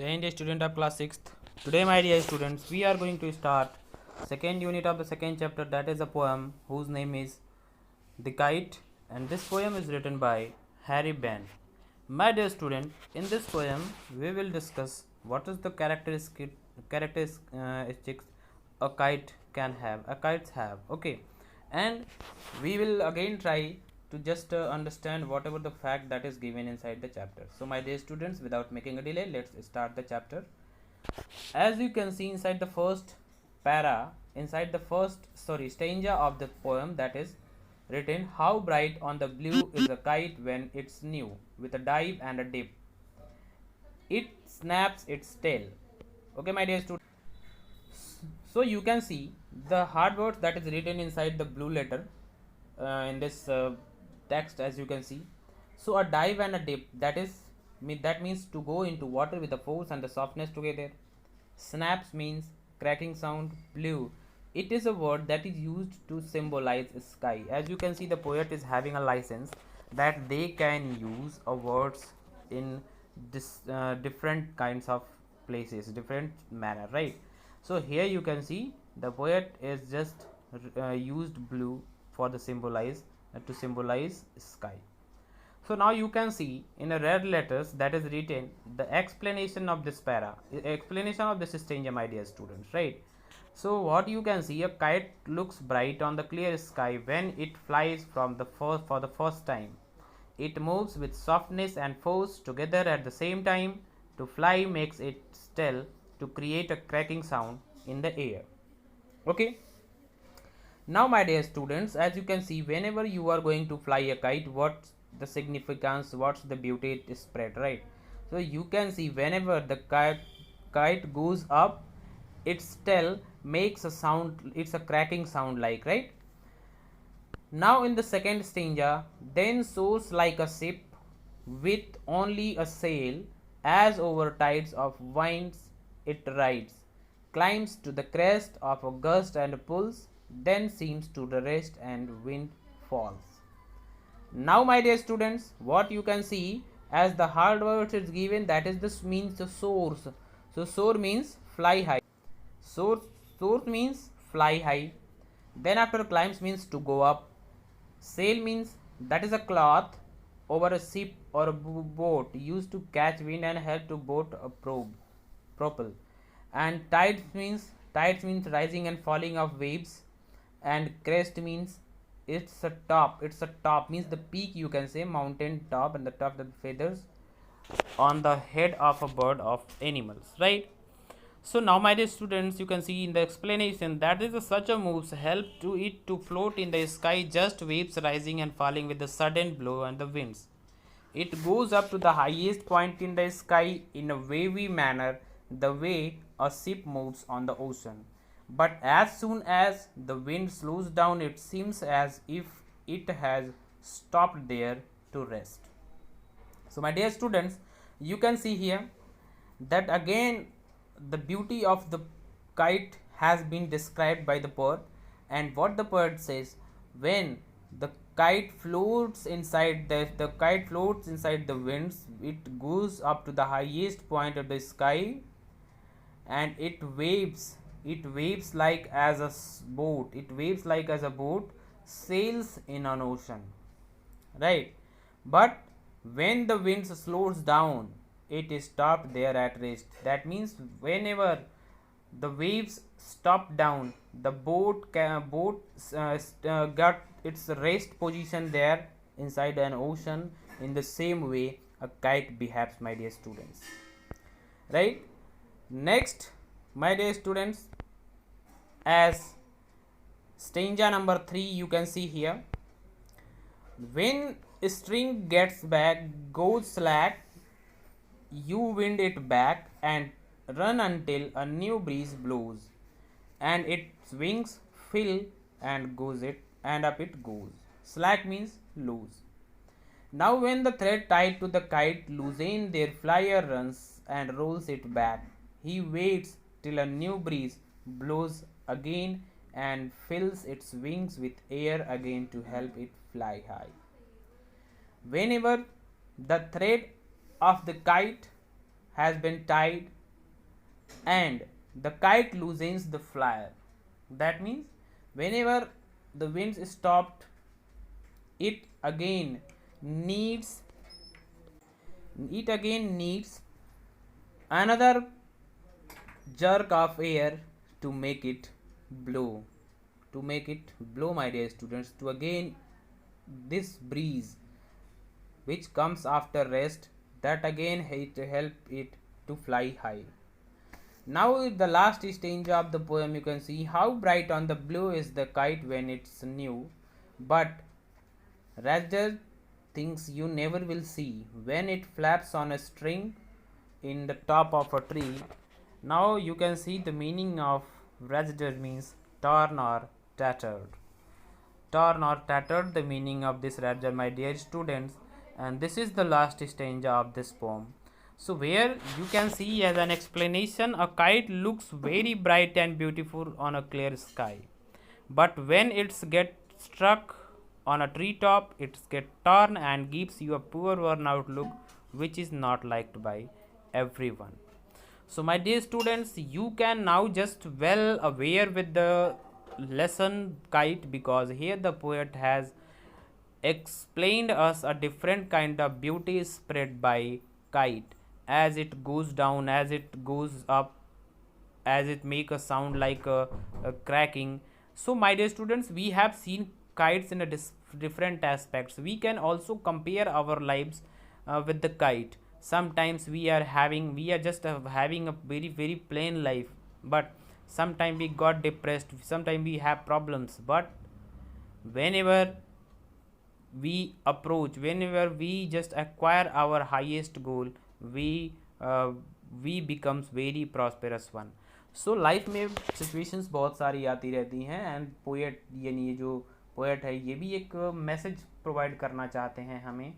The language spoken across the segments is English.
Dear student of class 6th, today my dear students, we are going to start second unit of the second chapter, that is a poem whose name is The Kite, and this poem is written by Harry Band. My dear student, in this poem we will discuss what is the characteristics a kite can have, a kites have, okay, and we will again try to just understand whatever the fact that is given inside the chapter. So my dear students, without making a delay, let's start the chapter. As you can see inside the first stanza of the poem, that is written, how bright on the blue is a kite when it's new, with a dive and a dip it snaps its tail. Okay my dear students, so you can see the hard words that is written inside the blue letter in this text, as you can see. So a dive and a dip, that means to go into water with the force and the softness together. Snaps means cracking sound. Blue, it is a word that is used to symbolize sky. As you can see, the poet is having a license that they can use words in different kinds of places, different manner, right? So here you can see the poet is just used blue for the to symbolize sky. So now you can see in a red letters that is written the explanation of this stanza, my dear students, right? So what you can see, a kite looks bright on the clear sky when it flies for the first time. It moves with softness and force together at the same time. To fly makes it still to create a cracking sound in the air. Okay. Now my dear students, as you can see, whenever you are going to fly a kite, what's the significance, what's the beauty it spread, right? So you can see whenever the kite goes up, it still makes a sound, it's a cracking sound like, right? Now in the second stanza, then soars like a ship with only a sail, as over tides of winds it rides, climbs to the crest of a gust and pulls, then seems to the rest and wind falls. Now my dear students, what you can see as the hard words is given, that is this means the source. So soar means fly high. Source means fly high. Then after climbs means to go up. Sail means that is a cloth over a ship or a boat used to catch wind and help to boat propel. And tides means rising and falling of waves. And crest means it's a top means the peak, you can say mountain top, and the top the feathers on the head of a bird of animals, right? So now my dear students, you can see in the explanation that is such a moves help to it to float in the sky, just waves rising and falling with the sudden blow and the winds. It goes up to the highest point in the sky in a wavy manner, the way a ship moves on the ocean. But as soon as the wind slows down, it seems as if it has stopped there to rest. So my dear students, you can see here that again the beauty of the kite has been described by the poet, and what the poet says, when the kite floats inside the winds, it goes up to the highest point of the sky, and it waves like as a boat sails in an ocean, right? But when the wind slows down, it is stopped there at rest. That means whenever the waves stop down, the boat got its rest position there inside an ocean. In the same way a kite behaves, my dear students, right? Next, my dear students, as stanza number 3, you can see here, when string gets back goes slack, you wind it back and run until a new breeze blows, and its wings fill and up it goes. Slack means loose. Now when the thread tied to the kite loosens, their flyer runs and rolls it back. He waits till a new breeze blows again and fills its wings with air again to help it fly high. Whenever the thread of the kite has been tied and the kite loosens the flyer. That means whenever the winds stopped, it again needs it again needs another jerk of air to make it blow, my dear students, to again this breeze which comes after rest, that again it help it to fly high. Now the last stanza of the poem, you can see how bright on the blue is the kite when it's new, but rather things you never will see when it flaps on a string in the top of a tree. Now you can see the meaning of razzed means torn or tattered. Torn or tattered, the meaning of this razzed, my dear students, and this is the last stanza of this poem. So where you can see as an explanation, a kite looks very bright and beautiful on a clear sky, but when it's get struck on a treetop, it's get torn and gives you a poor worn out look, which is not liked by everyone. So my dear students, you can now just well aware with the lesson kite, because here the poet has explained us a different kind of beauty spread by kite, as it goes down, as it goes up, as it make a sound like a cracking. So my dear students, we have seen kites in a different aspects. We can also compare our lives with the kite. Sometimes we are just having a very plain life, but sometimes we got depressed, sometimes we have problems, but whenever whenever we just acquire our highest goal, we uh, we becomes very prosperous one. So life में situations बहुत सारी आती रहती हैं, and poet यानी ये जो poet है ये भी एक मैसेज प्रोवाइड करना चाहते हैं हमें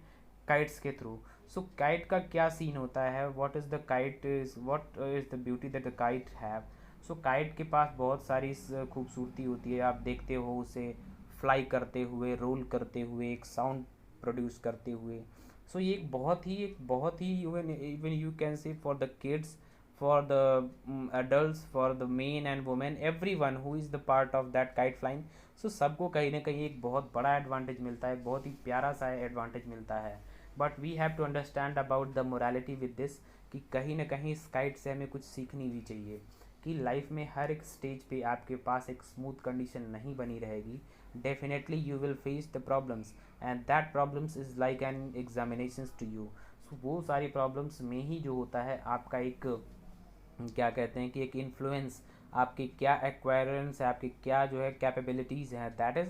काइट्स के थ्रू. सो काइट का क्या सीन होता है, what is the kite is what is the beauty that the kite have. So kite के पास बहुत सारी खूबसूरती होती है. आप देखते हो उसे फ्लाई करते हुए, रोल करते हुए, एक साउंड प्रोड्यूस करते हुए. सो ये एक बहुत ही even you can say for the kids, for the adults, for the men and women, everyone who is the part of that kite flying. So सबको कहीं ना कहीं एक बहुत बड़ा एडवांटेज मिलता है, बहुत ही प्यारा सा एडवांटेज मिलता है. But we have to understand about the morality with this, कि कहीं ना कहीं इस काइट से हमें कुछ सीखनी भी चाहिए कि लाइफ में हर एक स्टेज पे आपके पास एक स्मूथ कंडीशन नहीं बनी रहेगी. Definitely you will face the problems, and that problems is like an examinations to you. So वो सारी प्रॉब्लम्स में ही जो होता है आपका एक क्या कहते हैं कि एक इन्फ्लुएंस, आपकी क्या एक्वायरेंस है, आपकी क्या जो है कैपेबिलिटीज़ हैं, दैट इज़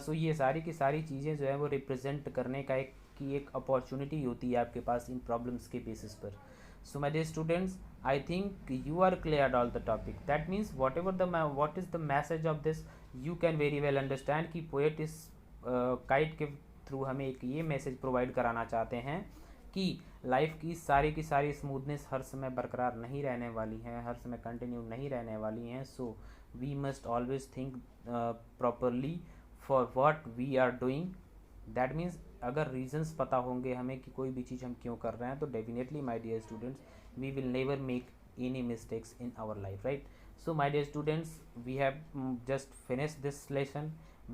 सो ये सारी की सारी चीज़ें जो है वो रिप्रेजेंट करने का एक अपॉर्चुनिटी होती है आपके पास इन प्रॉब्लम्स के बेसिस पर. So my dear students, I think you are clear all the topic. That means whatever the what is the message of this, you can very well understand कि poet इस kite के through हमें एक ये message provide कराना चाहते हैं कि लाइफ की सारी स्मूथनेस हर समय बरकरार नहीं रहने वाली हैं, हर समय कंटिन्यू नहीं रहने वाली हैं. So we must always think properly for what we are doing. That means अगर रीजंस पता होंगे हमें कि कोई भी चीज़ हम क्यों कर रहे हैं, तो definitely my dear students we will never make any mistakes in our life, right. So my dear students, we have just finished this lesson.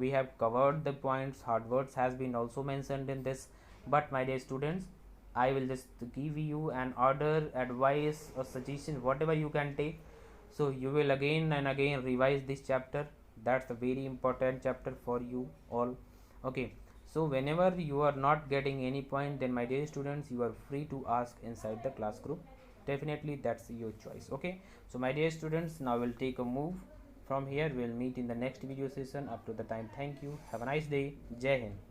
We have covered the points, hard words has been also mentioned in this. But my dear students, I will just give you an order, advice or suggestion, whatever you can take. So you will again and again revise this chapter. That's a very important chapter for you all. Okay, so whenever you are not getting any point, then my dear students, you are free to ask inside the class group. Definitely that's your choice. Okay, so my dear students, now we'll take a move from here. We'll meet in the next video session. Up to the time, thank you, have a nice day. Jai Hind.